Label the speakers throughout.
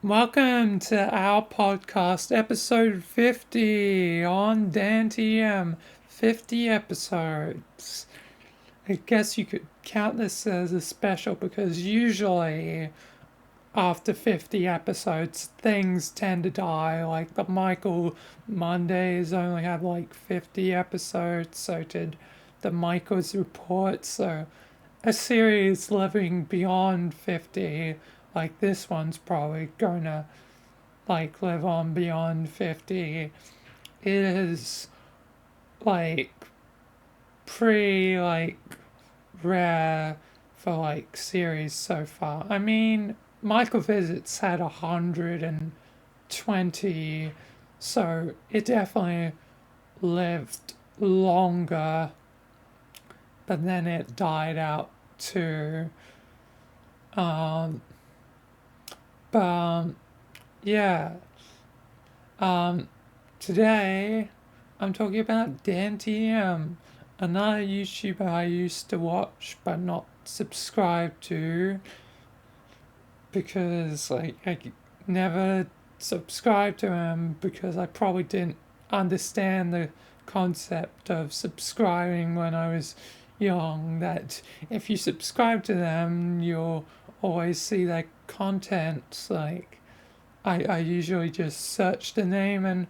Speaker 1: Welcome to our podcast, episode 50 on DanTDM. 50 episodes. I guess you could count this as a special because usually after 50 episodes, things tend to die. Like the Michael Mondays only have like 50 episodes, so did the Michael's Report. So a series living beyond 50, like this one's probably gonna like live on beyond 50. It is like pretty like rare for like series so far. I mean, Michael Visits had 120, so it definitely lived longer, but then it died out too. Um, but yeah, um, today I'm talking about DanTDM, another YouTuber I used to watch but not subscribe to because I never subscribed to him because I probably didn't understand the concept of subscribing when I was young. That if you subscribe to them, you'll always see their content. Like, I usually just search the name and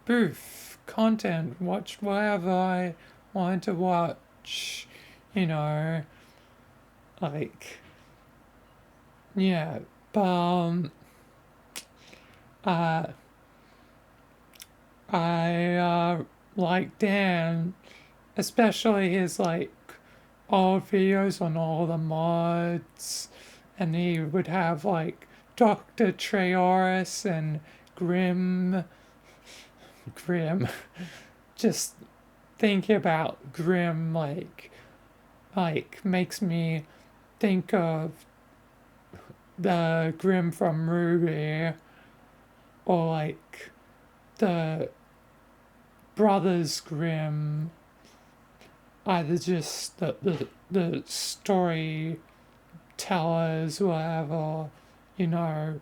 Speaker 1: boof, content, watch whatever I wanted to watch, you know, like, yeah. But, uh, I like Dan, especially his like old videos on all the mods, and he would have like Dr. Treoris and Grim. Grim. Just thinking about Grim like makes me think of the Grim from Ruby, or like the Brothers Grimm, either just the storytellers, whatever, you know,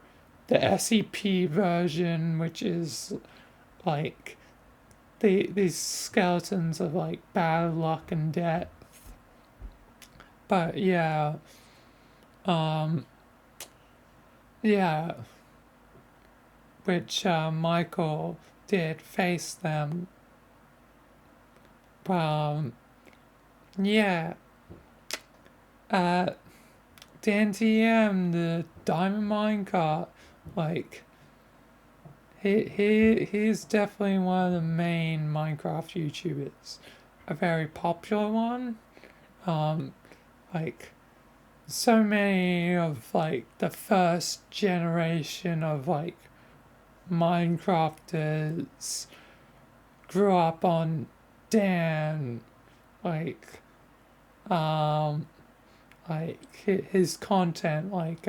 Speaker 1: the SEP version, which is like these skeletons of like bad luck and death. But yeah, um, yeah, which Michael did face them. Yeah, uh, DanTDM, the Diamond Minecart, like he's definitely one of the main Minecraft YouTubers, a very popular one. Um, like so many of like the first generation of like Minecrafters grew up on Dan, like um, his content, like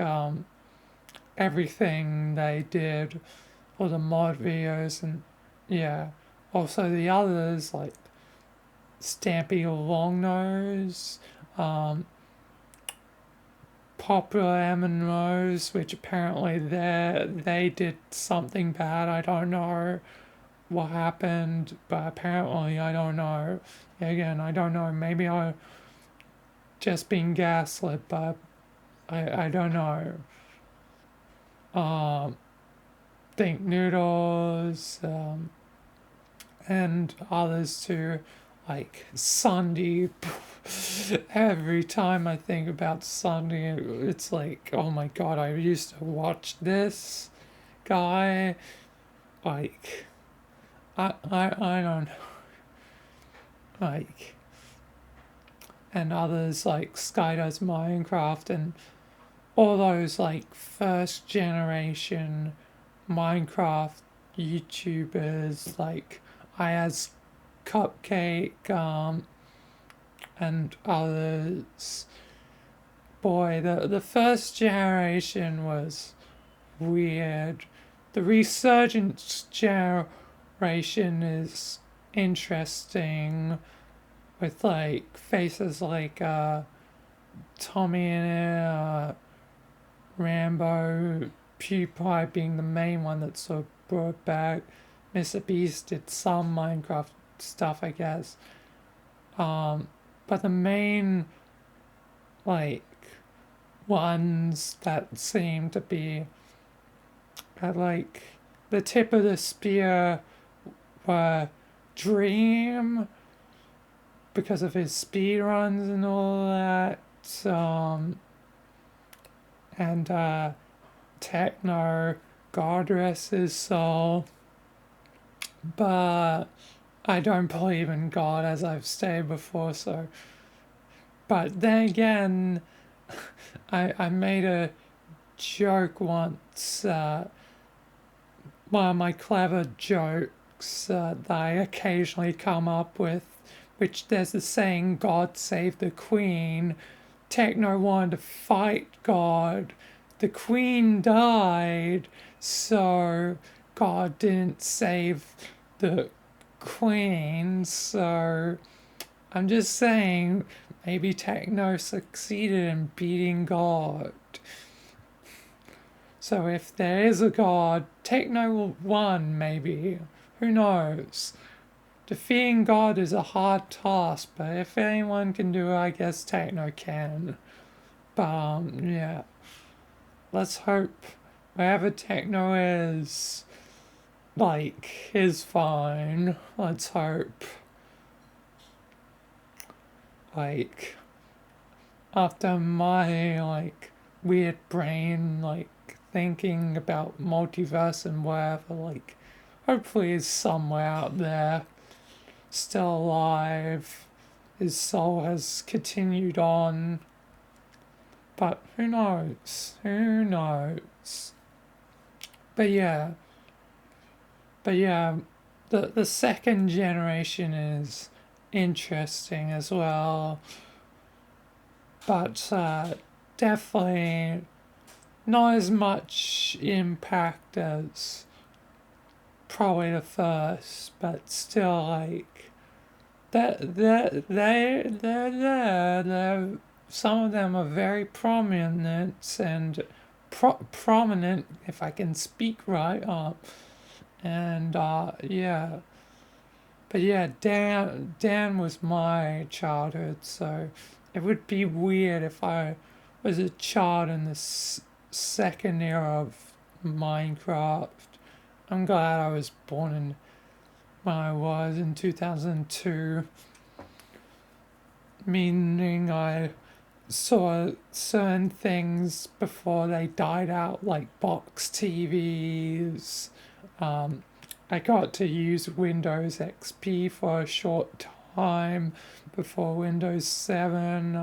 Speaker 1: everything they did, all the mod videos, and yeah, also the others like Stampy Longnose, um, Popular MMOs, which apparently they did something bad. I don't know what happened, but apparently I don't know. Again, I don't know. Maybe I just being gaslit, but I don't know. Um, Think Noodles, and others too, like Sunday. Every time I think about Sunday, it's like, oh my god, I used to watch this guy. Like, I don't know. Like, and others like Sky Does Minecraft and all those like first generation Minecraft YouTubers like I as Cupcake, and others. Boy, the first generation was weird. The resurgence generation is interesting with like faces like Tommy and Rambo PewDiePie being the main one that sort of brought back. Mr. Beast did some Minecraft stuff, I guess. But the main, like, ones that seem to be at, like, the tip of the spear were Dream, because of his speed runs and all that, and Techno, God rest his soul. But I don't believe in God, as I've stated before, so. But then again, I made a joke once, one of my clever jokes that I occasionally come up with, which there's the saying, God save the Queen. Techno wanted to fight God. The Queen died, so God didn't save the Queen, so I'm just saying maybe Techno succeeded in beating God. So if there is a God, Techno won, maybe. Who knows? Defeating God is a hard task, but if anyone can do it, I guess Techno can. But yeah. Let's hope wherever Techno is, like, is fine. Let's hope. Like, after my, like, weird brain, like, thinking about multiverse and whatever, like, hopefully he's somewhere out there, still alive. His soul has continued on. But who knows? Who knows? But yeah. The second generation is interesting as well. But definitely not as much impact as probably the first, but still, like, they're some of them are very prominent and prominent, if I can speak right. And yeah. But yeah, Dan was my childhood, so it would be weird if I was a child in this second era of Minecraft. I'm glad I was born in when I was in 2002, meaning I saw certain things before they died out, like box TVs. I got to use Windows XP for a short time before Windows 7.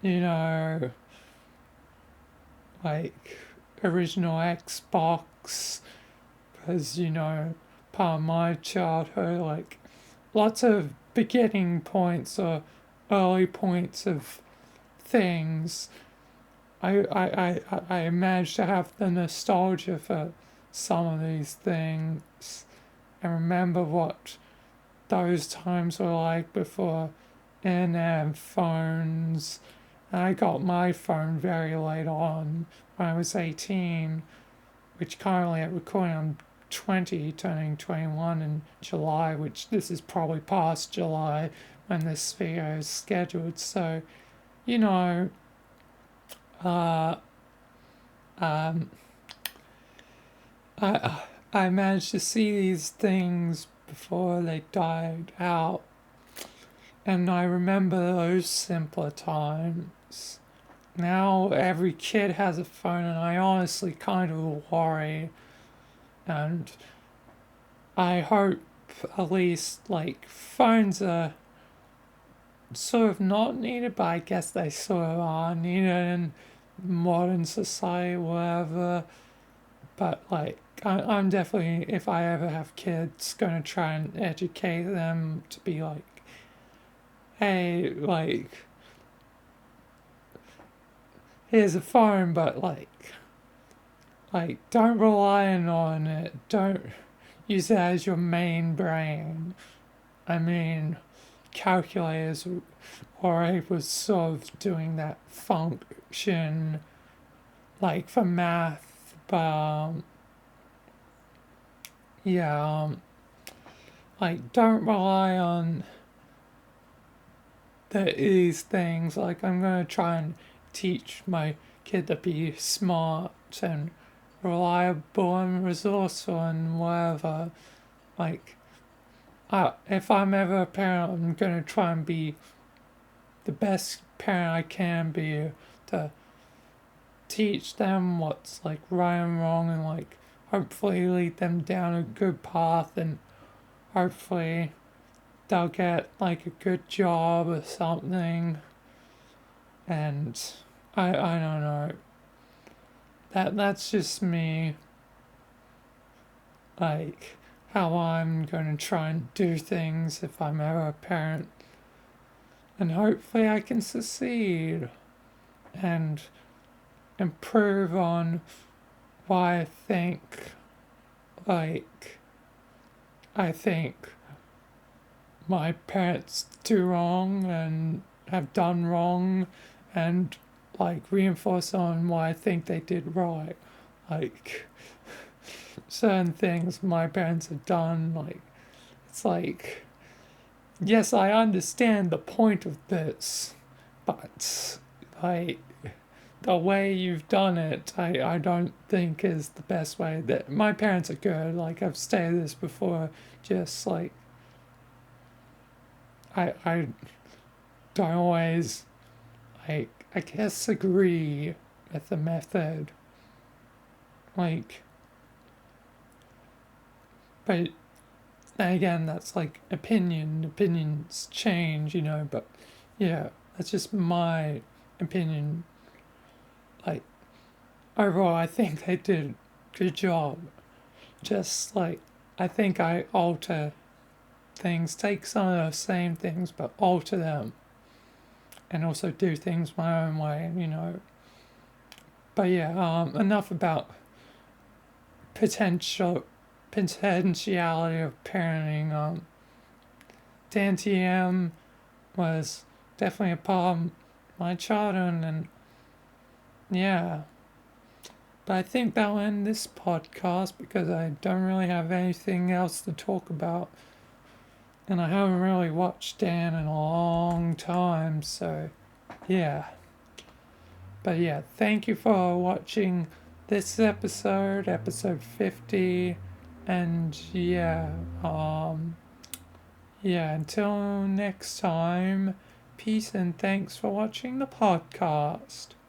Speaker 1: You know, like original Xbox, because, you know, part of my childhood, like lots of beginning points or early points of things. I managed to have the nostalgia for some of these things and remember what those times were like before internet and phones. And I got my phone very late on when I was 18, which currently at recording I'm 20, turning 21 in July, which this is probably past July when this video is scheduled. So, you know, uh, um, I managed to see these things before they died out, and I remember those simpler times. Now every kid has a phone, and I honestly kind of worry, and I hope at least, like, phones are sort of not needed, but I guess they sort of are needed in modern society, whatever. But, like, I'm definitely, if I ever have kids, going to try and educate them to be like, hey, like, here's a phone, but, like, don't rely on it. Don't use it as your main brain. I mean, calculators, or I was sort of doing that function like for math, but yeah, like don't rely on these things. Like I'm gonna try and teach my kid to be smart and reliable and resourceful and whatever. Like, if I'm ever a parent, I'm gonna try and be the best parent I can be to teach them what's like right and wrong and like hopefully lead them down a good path and hopefully they'll get like a good job or something. And I don't know. That's just me, like how I'm gonna try and do things if I'm ever a parent. And hopefully I can succeed and improve on why like I think my parents do wrong and have done wrong, and like reinforce on why I think they did right. Like certain things my parents have done, like it's like, yes, I understand the point of this, but like the way you've done it, I don't think is the best way. That my parents are good. Like I've stated this before, just like I don't always like I guess agree with the method. Like, but then again, that's like opinion. Opinions change, but yeah, that's just my opinion. Like overall, I think they did a good job. Just like I think I alter things, take some of the same things, but alter them, and also do things my own way. But yeah, enough about potentiality of parenting. DanTDM was definitely a part of my childhood, and yeah. But I think that'll end this podcast because I don't really have anything else to talk about. And I haven't really watched Dan in a long time, so yeah. But yeah, thank you for watching this episode 50. And until next time, peace and thanks for watching the podcast.